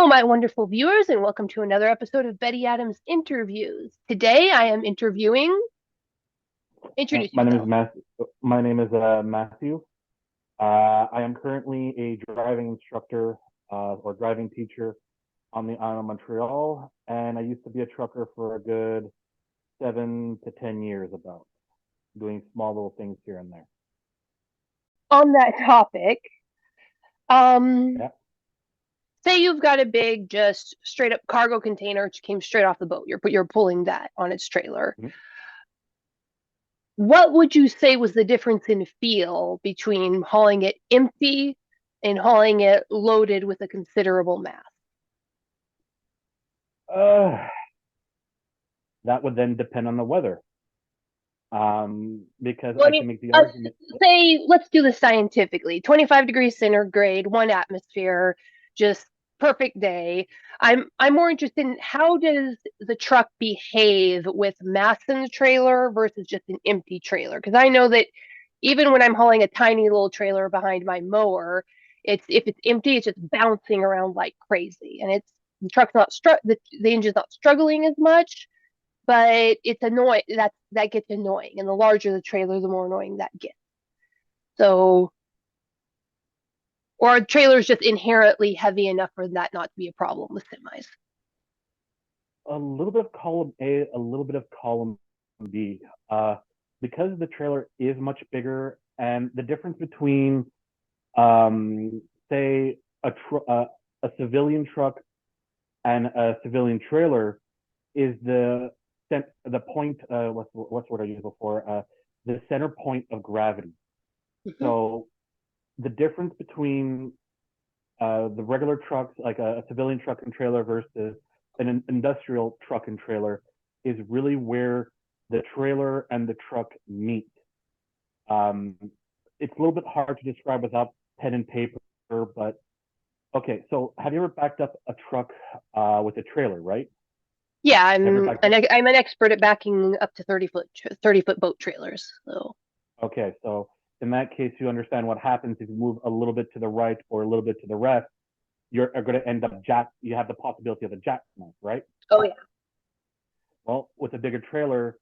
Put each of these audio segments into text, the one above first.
Hello, my wonderful viewers, and welcome to another episode of Betty Adams Interviews. Today, I am interviewing. Introduce My name is yourself. Matthew. Matthew. I am currently a driving instructor or driving teacher on the island of Montreal, and I used to be a trucker for a good 7 to 10 years, about doing small little things here and there. On that topic, um, Yeah. say you've got a big, just straight up cargo container which came straight off the boat. You're pulling that on its trailer. Mhm. What would you say was the difference in feel between hauling it empty and hauling it loaded with a considerable mass? Uh, that would then depend on the weather, because Well, I I mean, can make the uh, argument. say, let's do this scientifically. 25 degrees centigrade, one atmosphere, just perfect day. I'm more interested in how does the truck behave with mass in the trailer versus just an empty trailer? Because I know that even when I'm hauling a tiny little trailer behind my mower, it's if it's empty, it's just bouncing around like crazy, and it's the truck's not the engine's not struggling as much, but it's annoying. That gets annoying, and the larger the trailer, the more annoying that gets. So, or a trailer is just inherently heavy enough for that not to be a problem with semis. A little bit of column A, a little bit of column B, because the trailer is much bigger, and the difference between say a civilian truck and a civilian trailer is the point. What's the word I used before? The center point of gravity. Mm-hmm. So the difference between the regular trucks, like a civilian truck and trailer, versus an industrial truck and trailer, is really where the trailer and the truck meet. Um, it's a little bit hard to describe without pen and paper, but okay. So have you ever backed up a truck with a trailer, right? Yeah, Have you ever backed up? I'm an expert at backing up to 30-foot boat trailers. So Okay, so in that case, you understand what happens if you move a little bit to the right or a little bit to the left. You're going to end up you have the possibility of a jackknife, right? oh yeah. Well, with a bigger trailer,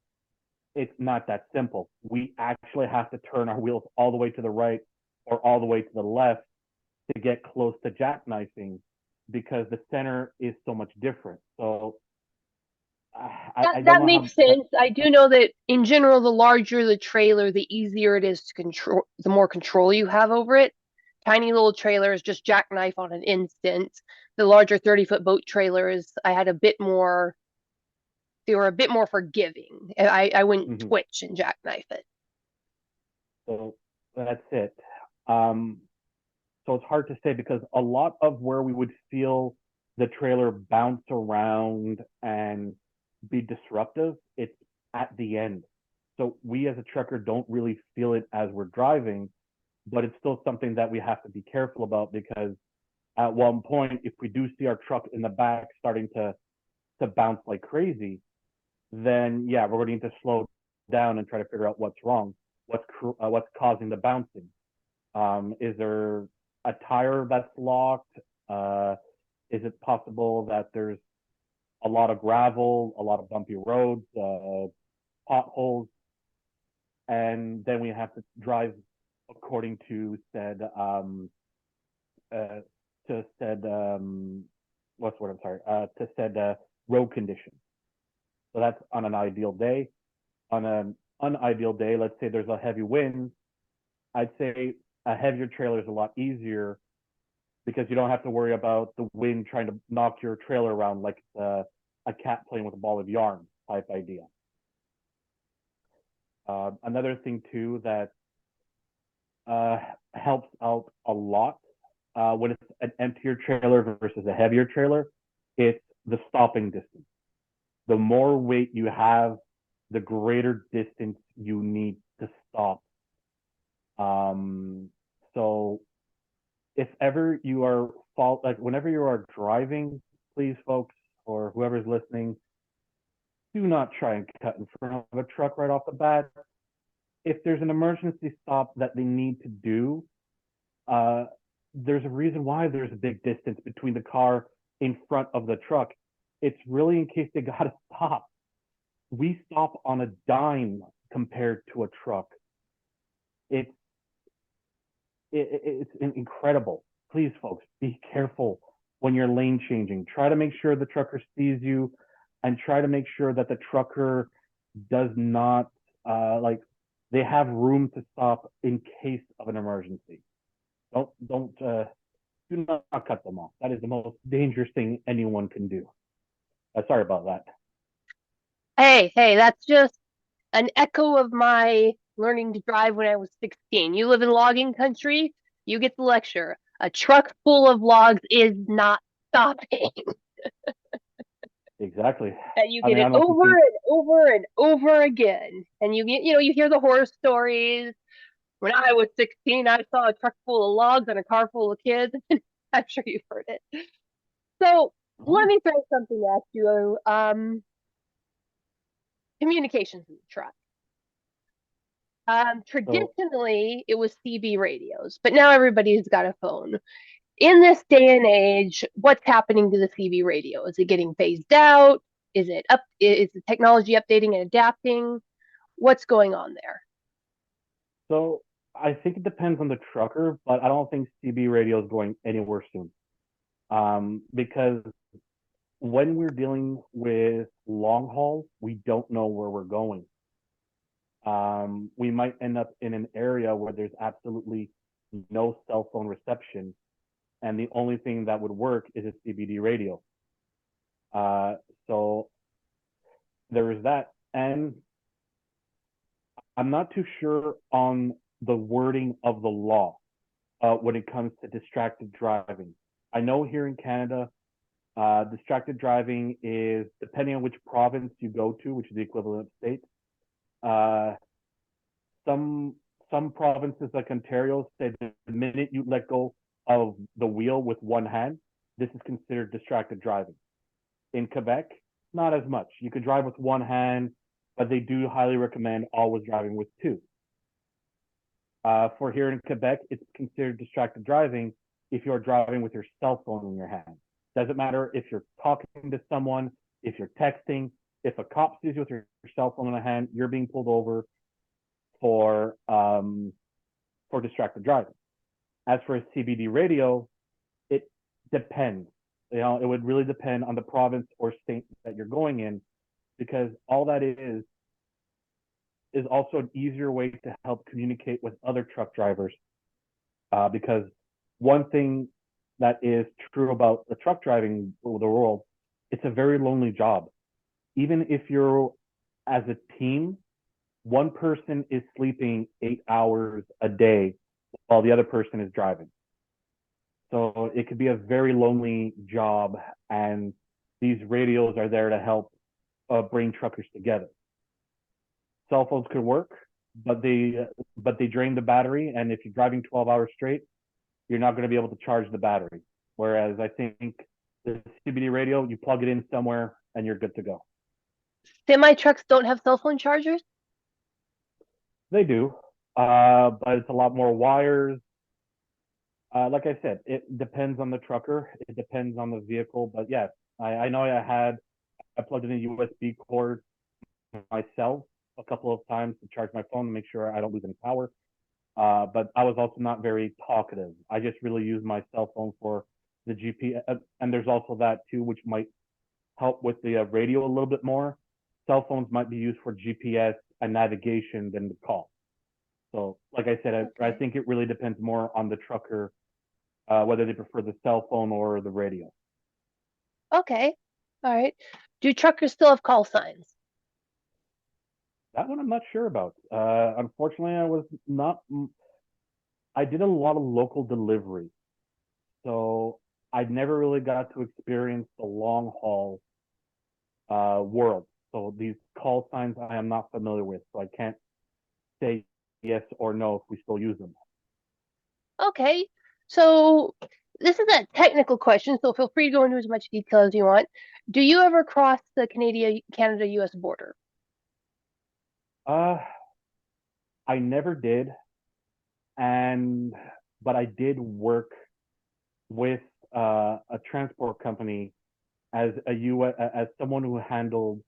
it's not that simple. We actually have to turn our wheels all the way to the right or all the way to the left to get close to jackknifing, because the center is so much different. So That I don't that know makes how that. sense. I do know that in general, the larger the trailer, the easier it is to control, the more control you have over it. Tiny little trailers just jackknife on an instant. The larger 30-foot boat trailers, I had a bit more, they were a bit more forgiving. I wouldn't Mhm. twitch and jackknife it. So that's it. Um, so it's hard to say, because a lot of where we would feel the trailer bounce around and be disruptive, it's at the end. So we as a trucker don't really feel it as we're driving, but it's still something that we have to be careful about, because at one point, if we do see our truck in the back starting to bounce like crazy, then yeah, we're going to need to slow down and try to figure out what's wrong, what's causing the bouncing. Is there a tire that's locked? Is it possible that there's a lot of gravel, a lot of bumpy roads, potholes, and then we have to drive according uh, said what's the word? I'm sorry. To said road conditions. So that's on an ideal day. On an unideal day, let's say there's a heavy wind, I'd say a heavier trailer is a lot easier, because you don't have to worry about the wind trying to knock your trailer around like a cat playing with a ball of yarn type idea. Another thing too that uh, helps out a lot when it's an emptier trailer versus a heavier trailer, it's the stopping distance. The more weight you have, the greater distance you need to stop. Um, so if ever you are like whenever you are driving, please, folks, or whoever's listening, do not try and cut in front of a truck right off the bat. If there's an emergency stop that they need to do, uh, there's a reason why there's a big distance between the car in front of the truck. It's really in case they got to stop. We stop on a dime compared to a truck. It's it's incredible. Please, folks, be careful when you're lane changing. Try to make sure the trucker sees you, and try to make sure that the trucker does not like they have room to stop in case of an emergency. Don't do not cut them off. That is the most dangerous thing anyone can do. Sorry about that. Hey, that's just an echo of my learning to drive when I was 16. You live in logging country, you get the lecture. A truck full of logs is not stopping. Exactly. And you I get mean, I it don't know if you've over seen. and over and over again. And you hear the horror stories. When I was 16, I saw a truck full of logs and a car full of kids. I'm sure you've heard it. So let Oh, me throw something at you. Communications in the truck. so Traditionally, it was CB radios, but now everybody's got a phone. In this day and age, what's happening to the CB radio? Is it getting phased out? Is it up? Is the technology updating and adapting? What's going on there? so I think it depends on the trucker, but I don't think CB radio is going anywhere soon. Because when we're dealing with long haul, we don't know where we're going. We might end up in an area where there's absolutely no cell phone reception, and the only thing that would work is a CBD radio. Uh, so there is that, and I'm not too sure on the wording of the law when it comes to distracted driving. I know here in Canada, distracted driving is depending on which province you go to, which is the equivalent state. Uh, some some provinces like Ontario say the minute you let go of the wheel with one hand, this is considered distracted driving. In Quebec, not as much. You could drive with one hand, but they do highly recommend always driving with two. For here in Quebec, it's considered distracted driving if you're driving with your cell phone in your hand. Doesn't matter if you're talking to someone, if you're texting, if a cop sees you with your cell phone in the hand, you're being pulled over for distracted driving. As for a CBD radio, it depends. It would really depend on the province or state that you're going in, because all that is also an easier way to help communicate with other truck drivers. Because one thing that is true about the truck driving the world, it's a very lonely job. Even if you're as a team, one person is sleeping 8 hours a day while the other person is driving. So it could be a very lonely job, and these radios are there to help bring truckers together. Cell phones could work, but they drain the battery, and if you're driving 12 hours straight, you're not going to be able to charge the battery. Whereas I think the CBD radio, you plug it in somewhere and you're good to go. Semi trucks don't have cell phone chargers? They do, but it's a lot more wires. Like I said, it depends on the trucker. It depends on the vehicle. But yes, I know I plugged in a USB cord myself a couple of times to charge my phone to make sure I don't lose any power. But I was also not very talkative. I just really use my cell phone for the GPS, and there's also that too, which might help with the radio a little bit more. Cell phones might be used for GPS and navigation than the call. So, like I said, I Okay. think it really depends more on the trucker whether they prefer the cell phone or the radio. Okay. All right. Do truckers still have call signs? That one I'm not sure about. Unfortunately, I was not. I did a lot of local delivery, so I never really got to experience the long haul world. So these call signs I am not familiar with, so I can't say yes or no if we still use them. Okay. So this is a technical question, so feel free to go into as much detail as you want. Do you ever cross the Canada US border? Uh, I never did, and but I did work with a transport company as as someone who handled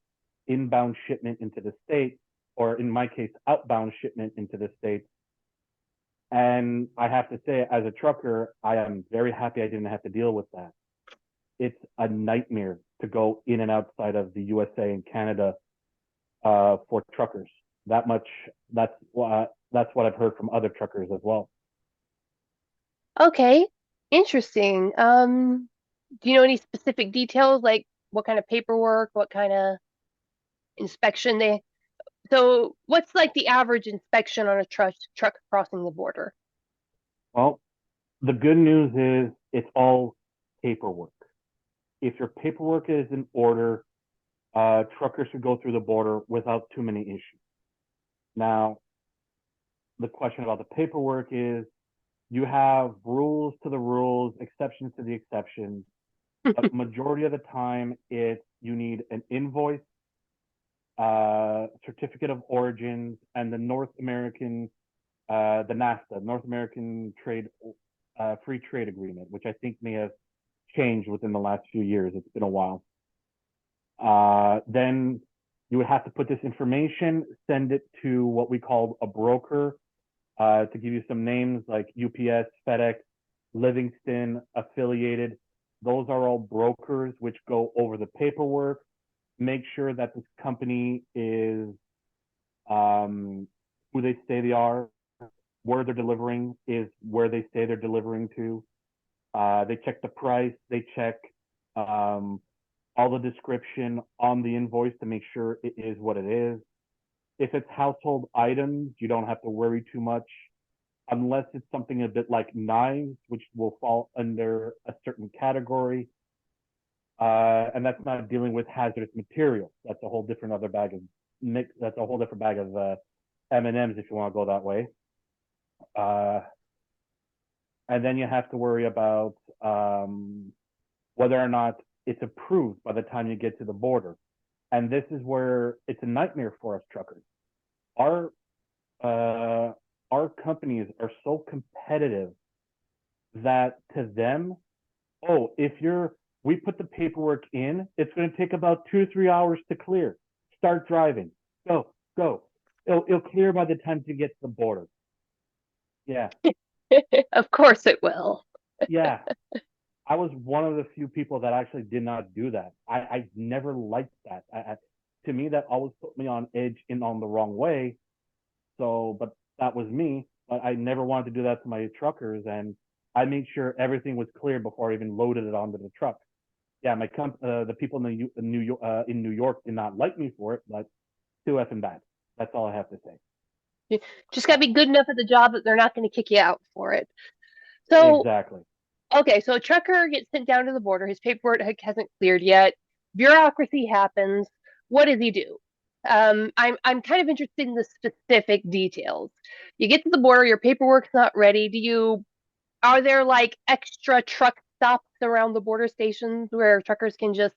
inbound shipment into the state, or in my case, outbound shipment into the state. And I have to say, as a trucker, I am very happy I didn't have to deal with that. It's a nightmare to go in and outside of the USA and Canada for truckers. That much. That's what I've heard from other truckers as well. Okay, interesting. Do you know any specific details, like what kind of paperwork, what kind of inspection they? So, what's like the average inspection on a truck crossing the border? Well, the good news is it's all paperwork. If your paperwork is in order, truckers should go through the border without too many issues. Now, the question about the paperwork is you have rules to the rules, exceptions to the exceptions. But majority of the time, it's you need an invoice, certificate of origins, and the North American, the NAFTA, North American Trade Free Trade Agreement, which I think may have changed within the last few years. It's been a while. Then you would have to put this information, send it to what we call a broker. To give you some names like UPS, FedEx, Livingston, Affiliated. Those are all brokers which go over the paperwork, make sure that this company is who they say they are, where they're delivering is where they say they're delivering to. They check the price, they check all the description on the invoice to make sure it is what it is. If it's household items, you don't have to worry too much, unless it's something a bit like knives, which will fall under a certain category. And that's not dealing with hazardous materials. That's a whole different other bag of mix. That's a whole different bag of M&Ms if you want to go that way. And then you have to worry about whether or not it's approved by the time you get to the border. And this is where it's a nightmare for us truckers. Our companies are so competitive that to them, oh, we put the paperwork in, it's going to take about 2 or 3 hours to clear. Start driving. Go. It'll clear by the time you get to the border. Yeah. Of course it will. Yeah. I was one of the few people that actually did not do that. I never liked that. To me, that always put me on edge in on the wrong way. So, but that was me. But I never wanted to do that to my truckers, and I made sure everything was clear before I even loaded it onto the truck. Yeah, the people in New York did not like me for it, but too effing bad. That's all I have to say. You just got to be good enough at the job that they're not going to kick you out for it. So, Exactly. okay, so a trucker gets sent down to the border. His paperwork hasn't cleared yet. Bureaucracy happens. What does he do? I'm kind of interested in the specific details. You get to the border, your paperwork's not ready. Are there like extra truck stops around the border stations where truckers can just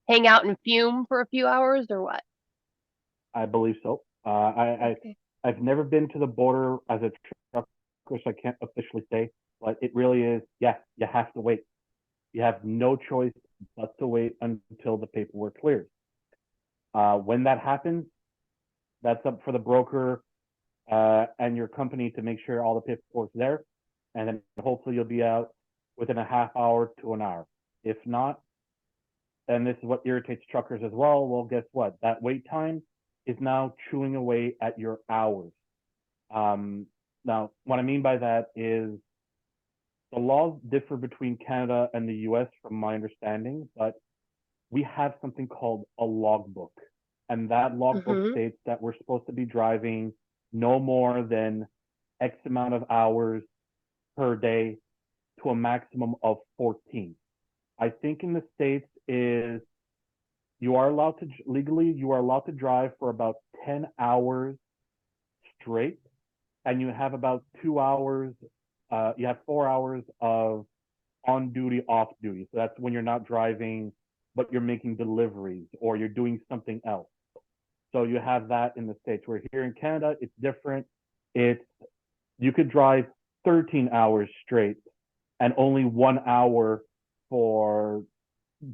hang out and fume for a few hours or what? I believe so. Okay. I've never been to the border as a trucker, so I can't officially say, but it really is. Yeah, you have to wait. You have no choice but to wait until the paperwork clears. When that happens, that's up for the broker and your company to make sure all the paperwork's there, and then hopefully you'll be out within a half hour to an hour. If not, and this is what irritates truckers as well. Well, guess what? That wait time is now chewing away at your hours. Now, what I mean by that is the laws differ between Canada and the US, from my understanding, but we have something called a logbook. And that logbook Mm-hmm. states that we're supposed to be driving no more than X amount of hours per day to a maximum of 14. I think in the States is you are allowed to drive for about 10 hours straight, and you have about 2 hours, you have 4 hours of on duty, off duty. So that's when you're not driving, but you're making deliveries or you're doing something else. So you have that in the States. Where here in Canada, it's different. It's you could drive 13 hours straight and only 1 hour for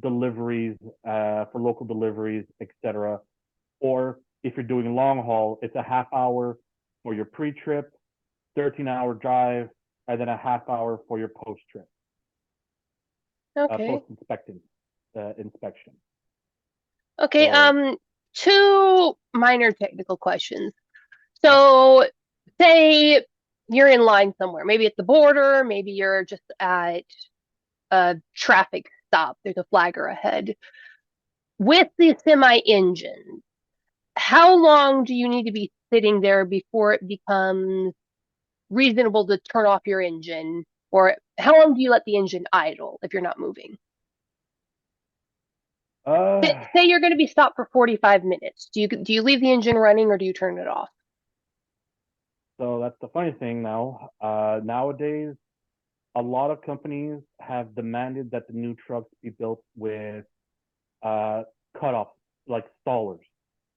deliveries, for local deliveries, etc. Or if you're doing long haul, it's a half hour for your pre-trip, 13-hour drive, and then a half hour for your post-trip, Okay. post-inspection. Inspection. Okay. So, Two minor technical questions. yeah. So, say you're in line somewhere, maybe at the border, maybe you're just at a traffic stop. There's a flagger ahead. With the semi engine, how long do you need to be sitting there before it becomes reasonable to turn off your engine? Or how long do you let the engine idle if you're not moving? Uh, Say you're going to be stopped for 45 minutes. Do you leave the engine running or do you turn it off? so that's the funny thing now. Nowadays, a lot of companies have demanded that the new trucks be built with uh, cutoffs, like stallers.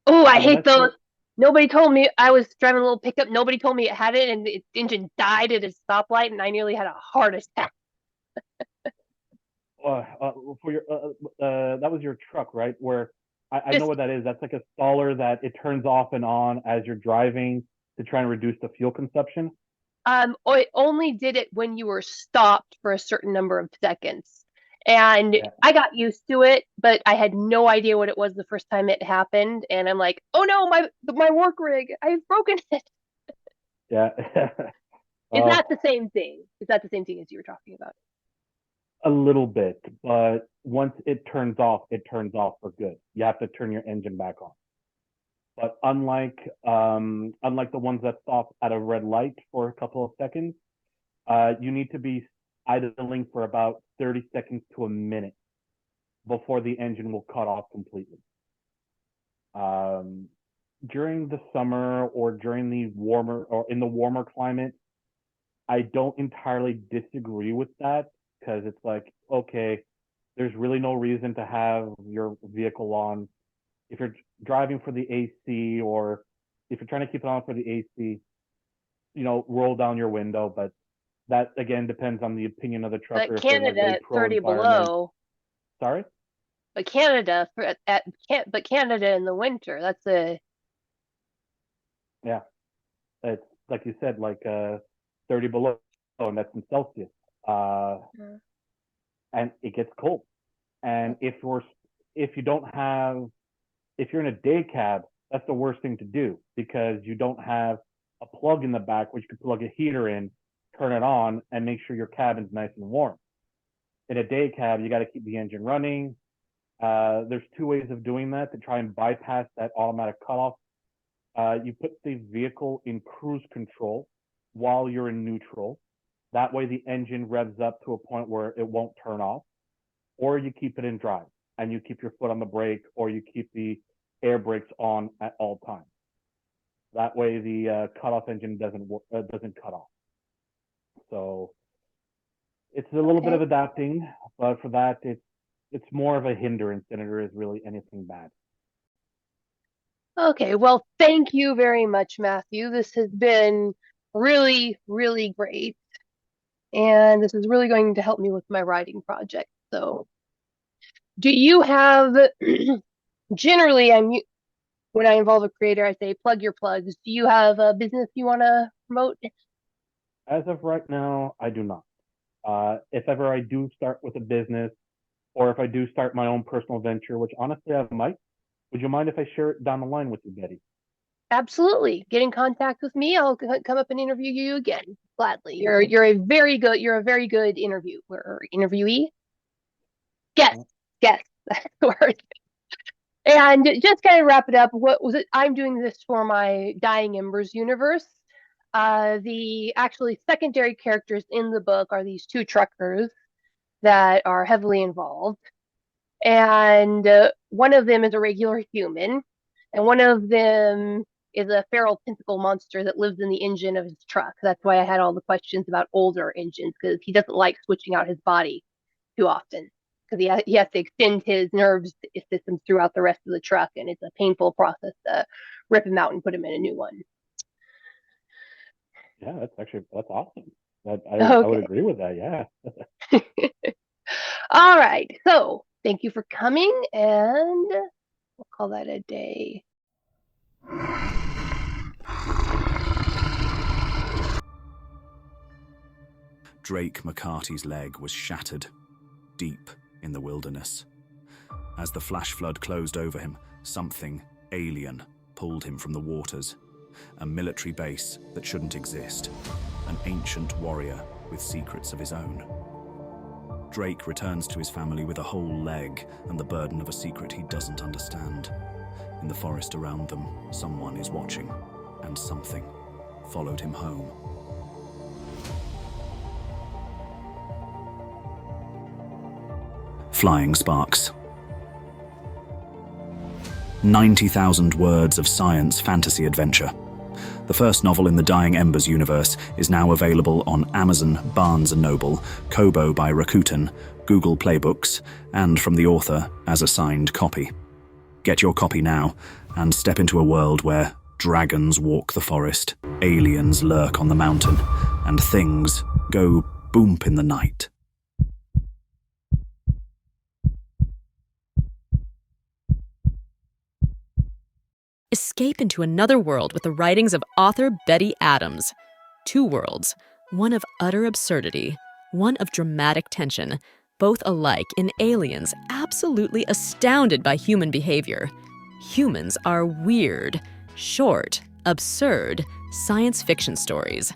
Oh, I hate Unless those. you're, Nobody told me I was driving a little pickup. Nobody told me it had it, and the engine died at a stoplight, and I nearly had a heart attack. uh, uh, for your, that was your truck, right? Where I know Just what that is. That's like a staller that it turns off and on as you're driving to try and reduce the fuel consumption. it only did it when you were stopped for a certain number of seconds, and Yeah, I got used to it, but I had no idea what it was the first time it happened, and I'm like, oh no, my work rig, I've broken it. yeah. Is Oh, that the same thing? Is that the same thing as you were talking about? a little bit, but once it turns off for good. You have to turn your engine back on. But unlike the ones that stop at a red light for a couple of seconds, you need to be idling for about 30 seconds to a minute before the engine will cut off completely. Um, During the summer or during the warmer or in the warmer climate, I don't entirely disagree with that because it's like, okay, there's really no reason to have your vehicle on if you're driving for the AC or if you're trying to keep it on for the AC, roll down your window. But that again depends on the opinion of the But trucker if they're like Canada really at pro 30 environment. below, Sorry. but Canada but Canada in the winter, that's a Yeah, it's like you said, like 30 below, and that's in Celsius. Uh, and it gets cold. And if you don't have if you're in a day cab, that's the worst thing to do because you don't have a plug in the back which you can plug a heater in, turn it on, and make sure your cabin's nice and warm. In a day cab, you got to keep the engine running. There's two ways of doing that to try and bypass that automatic cutoff. You put the vehicle in cruise control while you're in neutral. That way, the engine revs up to a point where it won't turn off, or you keep it in drive and you keep your foot on the brake, or you keep the air brakes on at all times. That way, the cutoff engine doesn't cut off. So it's a little bit okay. of adapting, but for that, it's more of a hindrance than it is really anything bad. Okay, well, thank you very much, Matthew. This has been really, really great. And this is really going to help me with my writing project. So, do you have generally when I involve a creator, I say plug your plugs. Do you have a business you want to promote? As of right now, I do not. If ever I do start with a business, or if I do start my own personal venture, which honestly I might, would you mind if I share it down the line with you, Betty? Absolutely. Get in contact with me. I'll come up and interview you again. Gladly. You're a very good interview or interviewee. Guest. Guest. That's the word. And just kind of wrap it up, what was it? I'm doing this for my Dying Embers universe. The actually secondary characters in the book are these two truckers that are heavily involved. And one of them is a regular human, and one of them is a feral tentacle monster that lives in the engine of his truck. That's why I had all the questions about older engines, because he doesn't like switching out his body too often because he has to extend his nerves systems throughout the rest of the truck, and it's a painful process to rip him out and put him in a new one. Yeah, that's awesome. That I would Okay. agree with that. Yeah. All right. So thank you for coming, and we'll call that a day. Drake McCarty's leg was shattered, deep in the wilderness. As the flash flood closed over him, something alien pulled him from the waters. A military base that shouldn't exist. An ancient warrior with secrets of his own. Drake returns to his family with a whole leg and the burden of a secret he doesn't understand. In the forest around them, someone is watching, and something followed him home. Flying Sparks. 90,000 words of science fantasy adventure. The first novel in the Dying Embers universe is now available on Amazon, Barnes & Noble, Kobo by Rakuten, Google Play Books, and from the author as a signed copy. Get your copy now and step into a world where dragons walk the forest, aliens lurk on the mountain, and things go boomp in the night. Escape into another world with the writings of author Betty Adams. Two worlds, one of utter absurdity, one of dramatic tension, both alike in aliens absolutely astounded by human behavior. Humans are weird, short, absurd science fiction stories.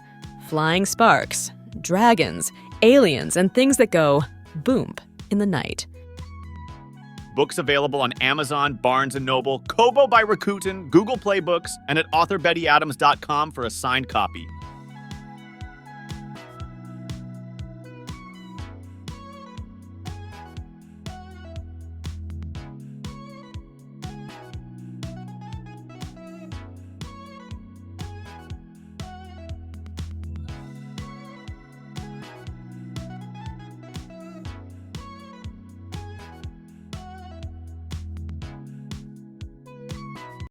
Flying sparks, dragons, aliens, and things that go boomp in the night. Books available on Amazon, Barnes & Noble, Kobo by Rakuten, Google Play Books, and at authorBettyAdams.com for a signed copy.